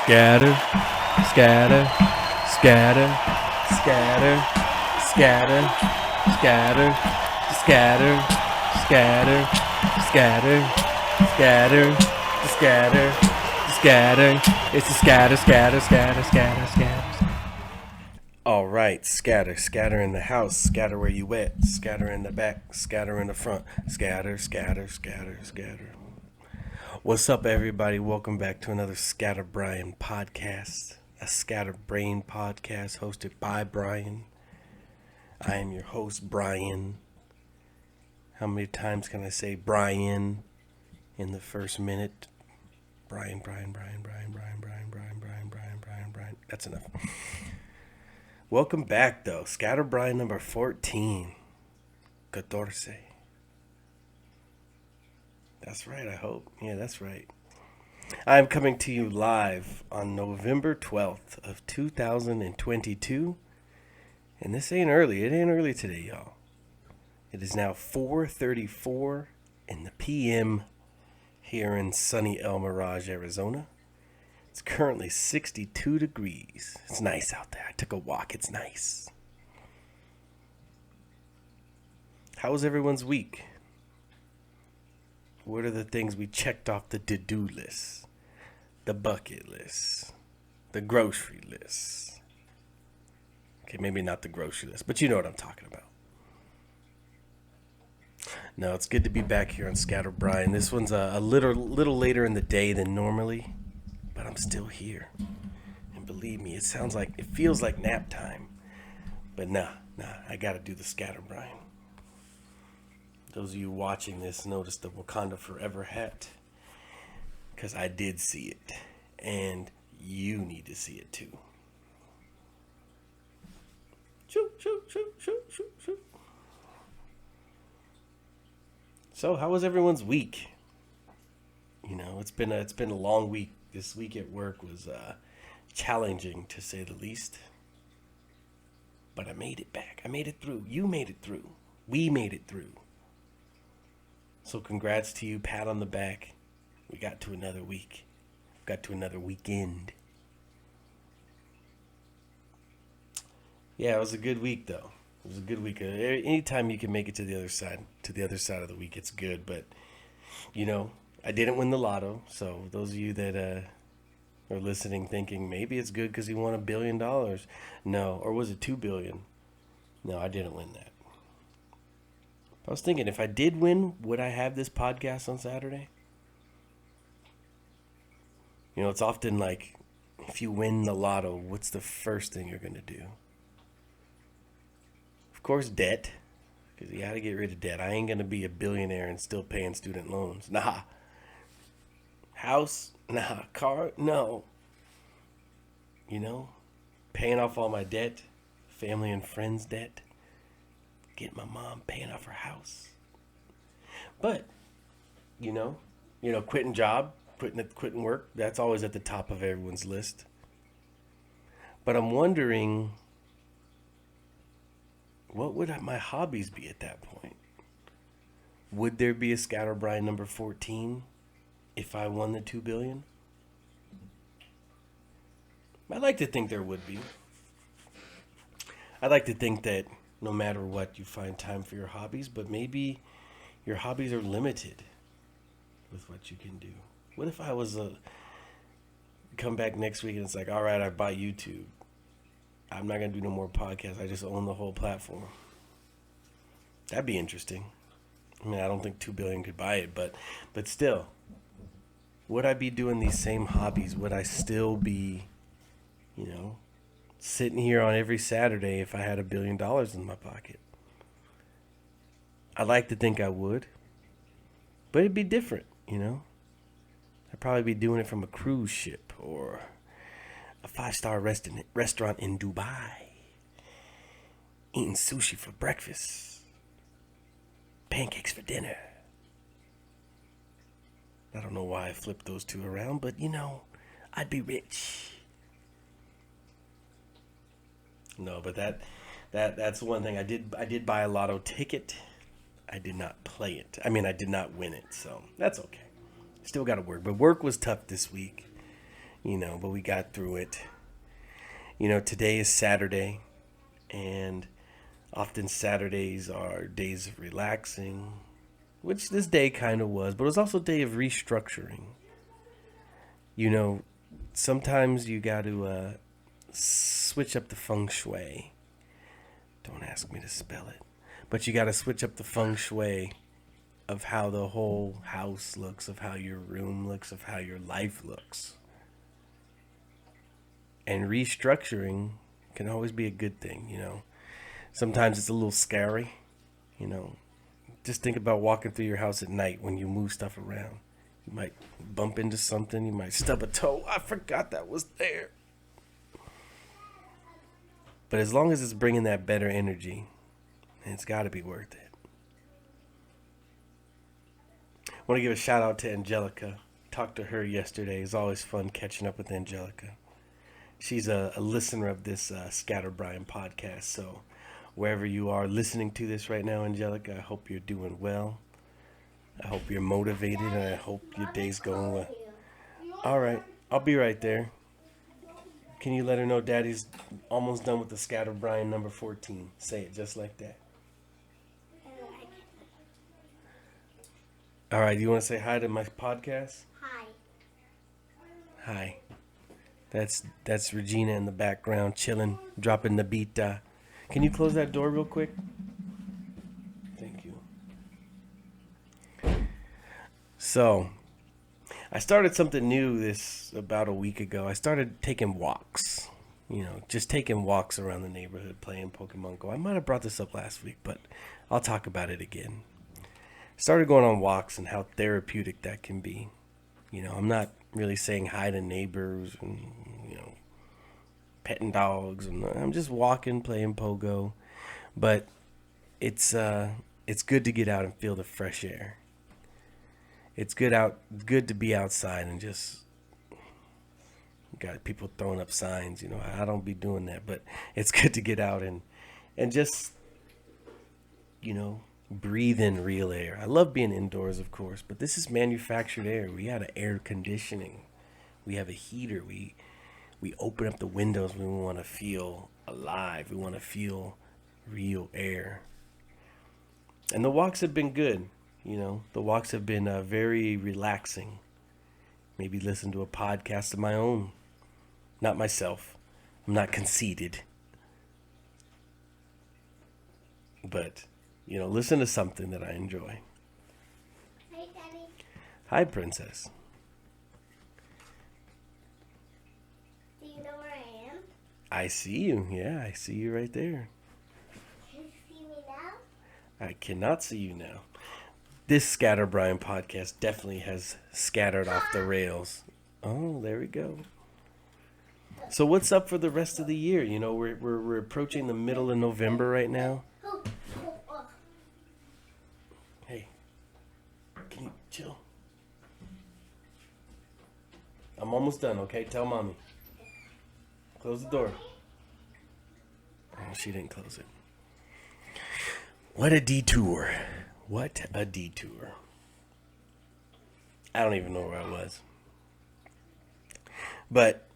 Scatter, scatter, scatter, scatter, scatter, scatter, scatter, scatter, scatter, scatter, scatter, scatter. It's a scatter, scatter, scatter, scatter, scatter. All right, scatter, scatter in the house, scatter where you at, scatter in the back, scatter in the front, scatter, scatter, scatter, scatter. What's up, everybody? Welcome back to another ScatterBrian podcast, a ScatterBrain podcast hosted by Brian. I am your host, Brian. How many times can I say Brian in the first minute? Brian. That's enough. Welcome back, though. ScatterBrian number 14. 14. That's right, I hope. Yeah, that's right. I'm coming to you live on November 12th of 2022. And this ain't early. It ain't early today, y'all. It is now 4:34 in the PM here in sunny El Mirage, Arizona. It's currently 62 degrees. It's nice out there. I took a walk. It's nice. How was everyone's week? What are the things we checked off the to-do list, the bucket list, the grocery list? Okay, maybe not the grocery list, but you know what I'm talking about. No, it's good to be back here on ScatterBrian. This one's a little later in the day than normally, but I'm still here. And believe me, it feels like nap time. But nah, I gotta do the ScatterBrian. Those of you watching this notice the Wakanda Forever hat, because I did see it, and you need to see it too. Shoot. So, how was everyone's week? You know, it's been a long week. This week at work was challenging, to say the least. But I made it back. I made it through. You made it through. We made it through. So congrats to you, pat on the back. We got to another week. Got to another weekend. Yeah, it was a good week, though. It was a good week. Anytime you can make it to the other side of the week, it's good. But, you know, I didn't win the lotto. So those of you that are listening thinking maybe it's good because he won $1 billion. No, or was it $2 billion? No, I didn't win that. I was thinking, if I did win, would I have this podcast on Saturday? You know, it's often like, if you win the lotto, what's the first thing you're going to do? Of course, debt, because you got to get rid of debt. I ain't going to be a billionaire and still paying student loans. Nah. House? Nah. Car? No. You know, paying off all my debt, family and friends debt. Get my mom paying off her house. But, you know, quitting job, quitting work, that's always at the top of everyone's list. But I'm wondering, what would my hobbies be at that point? Would there be a ScatterBrian number 14 if I won the $2 billion? I'd like to think there would be. I'd like to think that no matter what, you find time for your hobbies, but maybe your hobbies are limited with what you can do. What if I was come back next week and it's like, all right, I buy YouTube. I'm not going to do no more podcasts. I just own the whole platform. That'd be interesting. I mean, I don't think $2 billion could buy it, but still, would I be doing these same hobbies? Would I still be, sitting here on every Saturday if I had $1 billion in my pocket? I'd like to think I would, but it'd be different, I'd probably be doing it from a cruise ship or a 5-star restaurant in Dubai, eating sushi for breakfast, pancakes for dinner. I don't know why I flipped those two around, but I'd be rich. No, but that's one thing. I did buy a lotto ticket. I did not play it. I did not win it, so that's okay. Still got to work, but work was tough this week. but we got through it. Today is Saturday, and often Saturdays are days of relaxing, which this day kind of was, but it was also a day of restructuring. You know, Sometimes you got to switch up the feng shui. Don't ask me to spell it. But you got to switch up the feng shui of how the whole house looks, of how your room looks, of how your life looks. And restructuring can always be a good thing. Sometimes it's a little scary, you know. Just think about walking through your house at night when you move stuff around. You might bump into something, you might stub a toe. I forgot that was there. But as long as it's bringing that better energy, it's got to be worth it. I want to give a shout out to Angelica. Talked to her yesterday. It's always fun catching up with Angelica. She's a listener of this ScatterBrian podcast. So wherever you are listening to this right now, Angelica, I hope you're doing well. I hope you're motivated, and I hope your day's going well. All right, I'll be right there. Can you let her know Daddy's almost done with the ScatterBrian number 14? Say it just like that. All right, you want to say hi to my podcast? Hi. Hi. That's Regina in the background, chilling, dropping the beat. Can you close that door real quick? Thank you. So, I started something new about a week ago. I started taking walks. Just taking walks around the neighborhood, playing Pokemon Go. I might have brought this up last week, but I'll talk about it again. Started going on walks and how therapeutic that can be. I'm not really saying hi to neighbors and, petting dogs. And I'm just walking, playing Pogo. But it's good to get out and feel the fresh air. It's good to be outside and just got people throwing up signs. I don't be doing that, but it's good to get out and just, breathe in real air. I love being indoors, of course, but this is manufactured air. We had an air conditioning. We have a heater. We open up the windows when we want to feel alive. We want to feel real air. And the walks have been good. The walks have been very relaxing. Maybe listen to a podcast of my own. Not myself. I'm not conceited. But, listen to something that I enjoy. Hi, Daddy. Hi, Princess. Do you know where I am? I see you. Yeah, I see you right there. Can you see me now? I cannot see you now. This ScatterBrian podcast definitely has scattered off the rails. Oh, there we go. So what's up for the rest of the year? We're approaching the middle of November right now. Hey, can you chill? I'm almost done, okay? Tell Mommy. Close the door. Oh, she didn't close it. What a detour. What a detour. I don't even know where I was. But,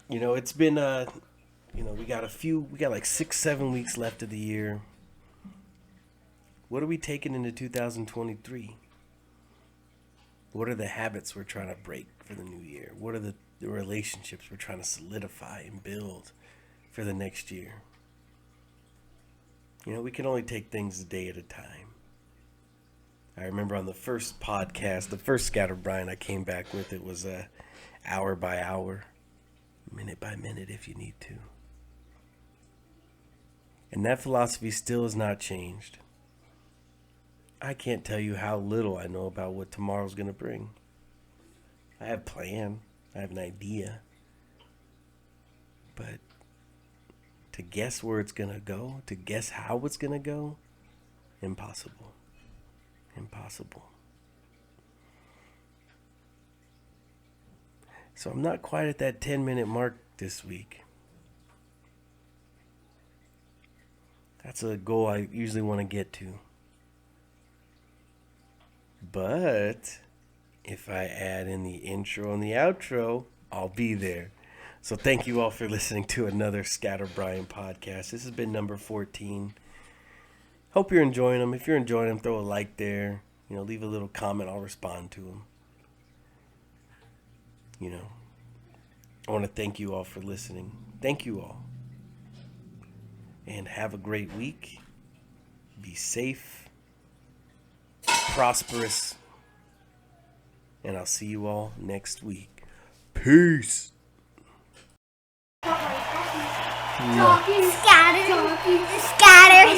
it's been, we got like 6-7 weeks left of the year. What are we taking into 2023? What are the habits we're trying to break for the new year? What are the relationships we're trying to solidify and build for the next year? We can only take things a day at a time. I remember on the first podcast, the first ScatterBrian I came back with, it was hour by hour, minute by minute if you need to. And that philosophy still has not changed. I can't tell you how little I know about what tomorrow's going to bring. I have a plan. I have an idea. But to guess where it's going to go, to guess how it's going to go, impossible. Impossible. So I'm not quite at that 10-minute mark this week. That's a goal I usually want to get to. But if I add in the intro and the outro, I'll be there. So thank you all for listening to another ScatterBrian podcast. This has been number 14. Hope you're enjoying them. If you're enjoying them, throw a like there. Leave a little comment. I'll respond to them. I want to thank you all for listening. Thank you all. And have a great week. Be safe, prosperous, and I'll see you all next week. Peace. Scatter. Scatter.